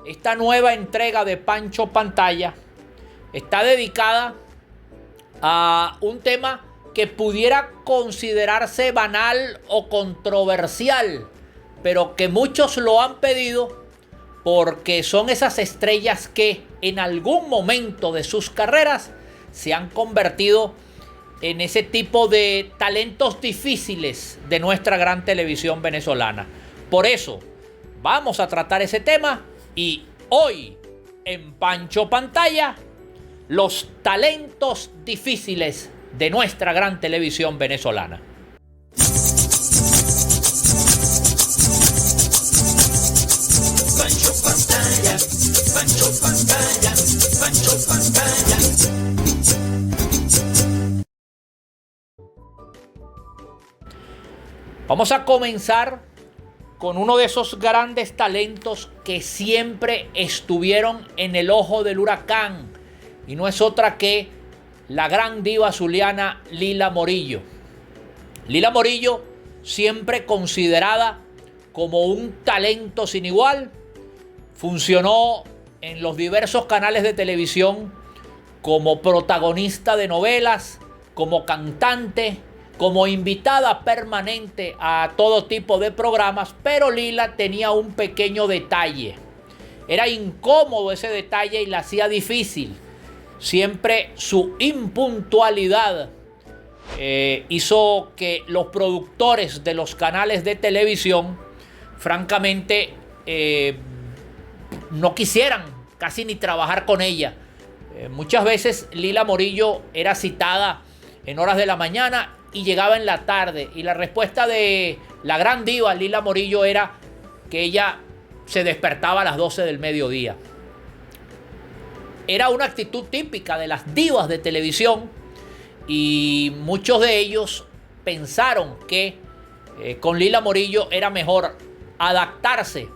esta nueva entrega de Pancho Pantalla está dedicada a un tema que pudiera considerarse banal o controversial, pero que muchos lo han pedido porque son esas estrellas que en algún momento de sus carreras se han convertido en ese tipo de talentos difíciles de nuestra gran televisión venezolana. Por eso vamos a tratar ese tema y hoy en Pancho Pantalla, los talentos difíciles de nuestra gran televisión venezolana. Pancho Pantalla, Pancho Pantalla, Pancho Pantalla. Vamos a comenzar con uno de esos grandes talentos que siempre estuvieron en el ojo del huracán, y no es otra que la gran diva zuliana Lila Morillo. Lila Morillo, siempre considerada como un talento sin igual, funcionó en los diversos canales de televisión como protagonista de novelas, como cantante, como invitada permanente a todo tipo de programas, pero Lila tenía un pequeño detalle. Era incómodo ese detalle y la hacía difícil. Siempre su impuntualidad hizo que los productores de los canales de televisión, francamente, no quisieran casi ni trabajar con ella. Muchas veces Lila Morillo era citada en horas de la mañana y llegaba en la tarde, y la respuesta de la gran diva Lila Morillo era que ella se despertaba a las 12 del mediodía. Era una actitud típica de las divas de televisión, y muchos de ellos pensaron que con Lila Morillo era mejor adaptarse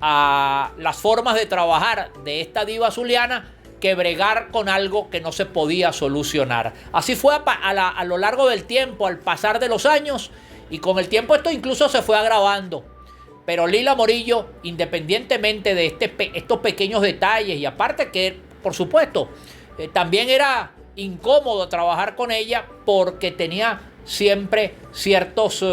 a las formas de trabajar de esta diva zuliana que bregar con algo que no se podía solucionar. Así fue a lo largo del tiempo, al pasar de los años, y con el tiempo esto incluso se fue agravando. Pero Lila Morillo, independientemente de estos pequeños detalles, y aparte que, por supuesto, también era incómodo trabajar con ella porque tenía siempre ciertas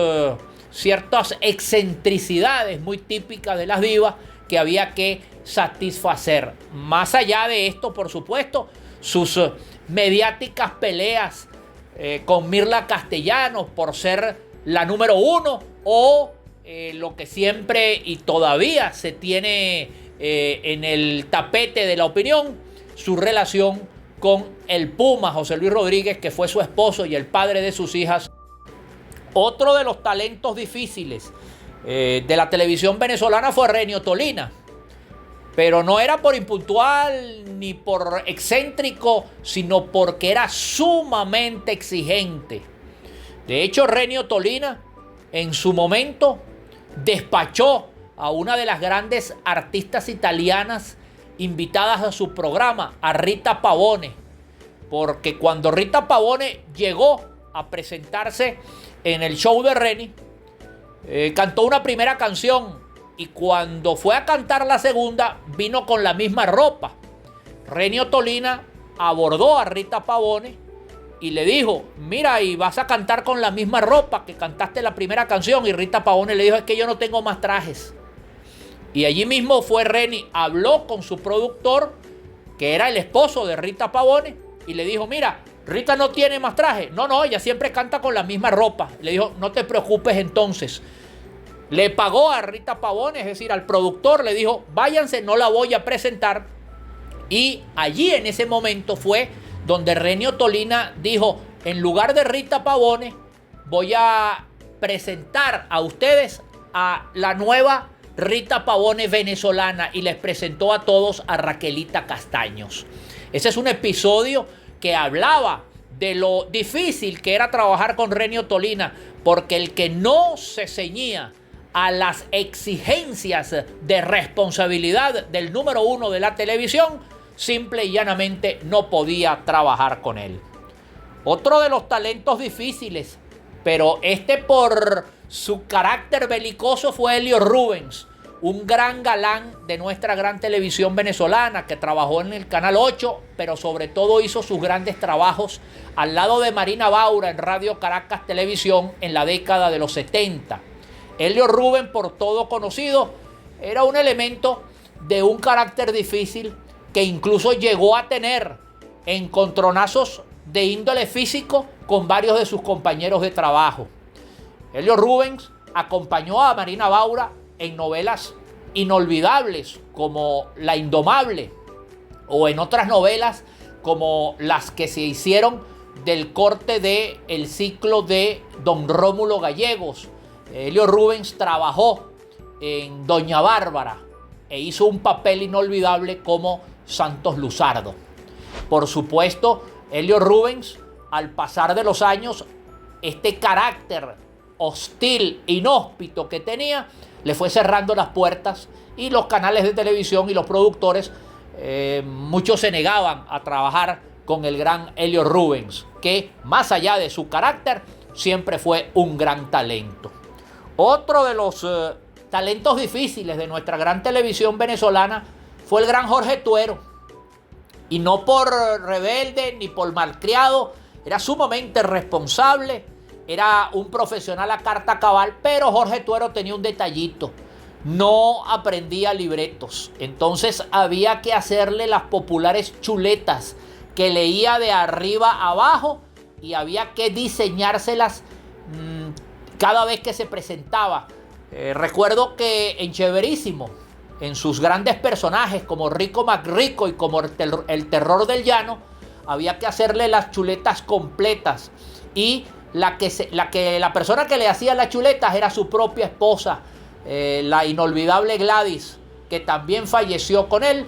excentricidades muy típicas de las divas que había que satisfacer. Más allá de esto, por supuesto, sus mediáticas peleas con Mirla Castellanos por ser la número uno, o lo que siempre y todavía se tiene en el tapete de la opinión, su relación con el Puma José Luis Rodríguez, que fue su esposo y el padre de sus hijas. Otro de los talentos difíciles de la televisión venezolana fue Renio Tolina, pero no era por impuntual ni por excéntrico, sino porque era sumamente exigente. De hecho, Renio Tolina en su momento despachó a una de las grandes artistas italianas invitadas a su programa, a Rita Pavone, porque cuando Rita Pavone llegó a presentarse en el show de Reni, cantó una primera canción, y cuando fue a cantar la segunda vino con la misma ropa. Renio Tolina abordó a Rita Pavone y le dijo: mira, y vas a cantar con la misma ropa que cantaste la primera canción. Y Rita Pavone le dijo: es que yo no tengo más trajes. Y allí mismo fue Reni, habló con su productor, que era el esposo de Rita Pavone, y le dijo: mira, Rita no tiene más traje. No, ella siempre canta con la misma ropa. Le dijo: no te preocupes entonces. Le pagó a Rita Pavone, es decir, al productor, le dijo: váyanse, no la voy a presentar. Y allí en ese momento fue donde Renio Tolina dijo: en lugar de Rita Pavone, voy a presentar a ustedes a la nueva Rita Pavone venezolana, y les presentó a todos a Raquelita Castaños. Ese es un episodio que hablaba de lo difícil que era trabajar con Renio Tolina, porque el que no se ceñía a las exigencias de responsabilidad del número uno de la televisión, simple y llanamente no podía trabajar con él. Otro de los talentos difíciles, pero por su carácter belicoso, fue Helio Rubens, un gran galán de nuestra gran televisión venezolana que trabajó en el Canal 8, pero sobre todo hizo sus grandes trabajos al lado de Marina Baura en Radio Caracas Televisión en la década de los 70. Elio Rubens, por todo conocido, era un elemento de un carácter difícil que incluso llegó a tener encontronazos de índole físico con varios de sus compañeros de trabajo. Elio Rubens acompañó a Marina Baura en novelas inolvidables como La Indomable o en otras novelas como las que se hicieron del corte del ciclo de Don Rómulo Gallegos. Elio Rubens trabajó en Doña Bárbara e hizo un papel inolvidable como Santos Luzardo. Por supuesto, Elio Rubens, al pasar de los años, este carácter hostil, inhóspito que tenía, le fue cerrando las puertas y los canales de televisión y los productores, muchos se negaban a trabajar con el gran Elio Rubens, que más allá de su carácter, siempre fue un gran talento. Otro de los talentos difíciles de nuestra gran televisión venezolana fue el gran Jorge Tuero. Y no por rebelde ni por malcriado, era sumamente responsable, era un profesional a carta cabal, pero Jorge Tuero tenía un detallito: no aprendía libretos. Entonces había que hacerle las populares chuletas que leía de arriba a abajo y había que diseñárselas cada vez que se presentaba. Recuerdo que en Chéverísimo, en sus grandes personajes como Rico MacRico y como el Terror del Llano, había que hacerle las chuletas completas y la persona que le hacía las chuletas era su propia esposa, la inolvidable Gladys, que también falleció con él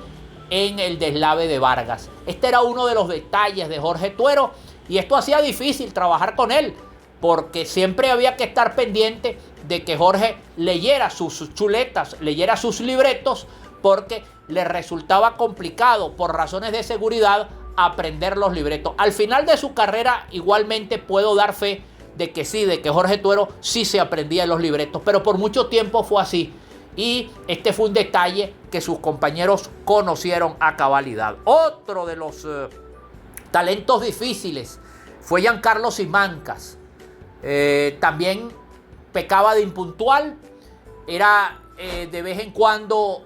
en el deslave de Vargas. Este era uno de los detalles de Jorge Tuero y esto hacía difícil trabajar con él porque siempre había que estar pendiente de que Jorge leyera sus chuletas, leyera sus libretos, porque le resultaba complicado por razones de seguridad aprender los libretos. Al final de su carrera igualmente puedo dar fe de que sí, de que Jorge Tuero sí se aprendía los libretos, pero por mucho tiempo fue así. Y este fue un detalle que sus compañeros conocieron a cabalidad. Otro de los talentos difíciles fue Giancarlo Simancas. También pecaba de impuntual, era de vez en cuando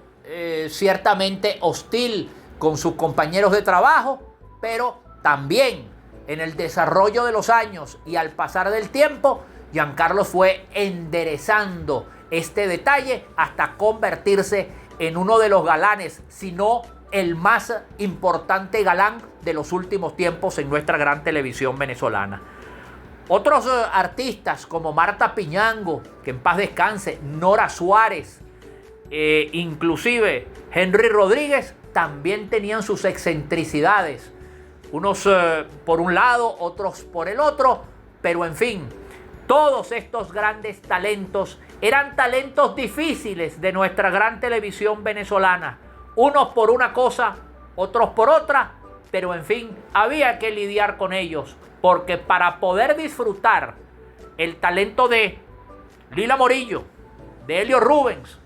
ciertamente hostil con sus compañeros de trabajo, pero también en el desarrollo de los años y al pasar del tiempo, Giancarlo fue enderezando este detalle hasta convertirse en uno de los galanes, si no el más importante galán de los últimos tiempos en nuestra gran televisión venezolana. Otros artistas como Marta Piñango, que en paz descanse, Nora Suárez, inclusive Henry Rodríguez, también tenían sus excentricidades. Unos por un lado, otros por el otro, pero en fin, todos estos grandes talentos eran talentos difíciles de nuestra gran televisión venezolana. Unos por una cosa, otros por otra, pero en fin, había que lidiar con ellos, porque para poder disfrutar el talento de Lila Morillo, de Elio Rubens,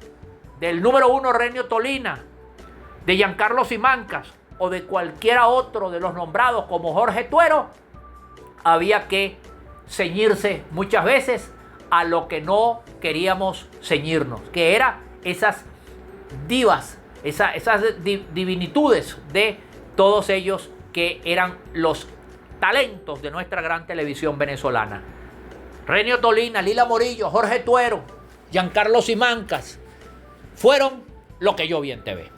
del número 1 Renio Tolina, de Giancarlo Simancas o de cualquiera otro de los nombrados como Jorge Tuero, había que ceñirse muchas veces a lo que no queríamos ceñirnos, que eran esas divas, esas divinitudes de todos ellos que eran los talentos de nuestra gran televisión venezolana. Renio Tolina, Lila Morillo, Jorge Tuero, Giancarlo Simancas fueron lo que yo vi en TV.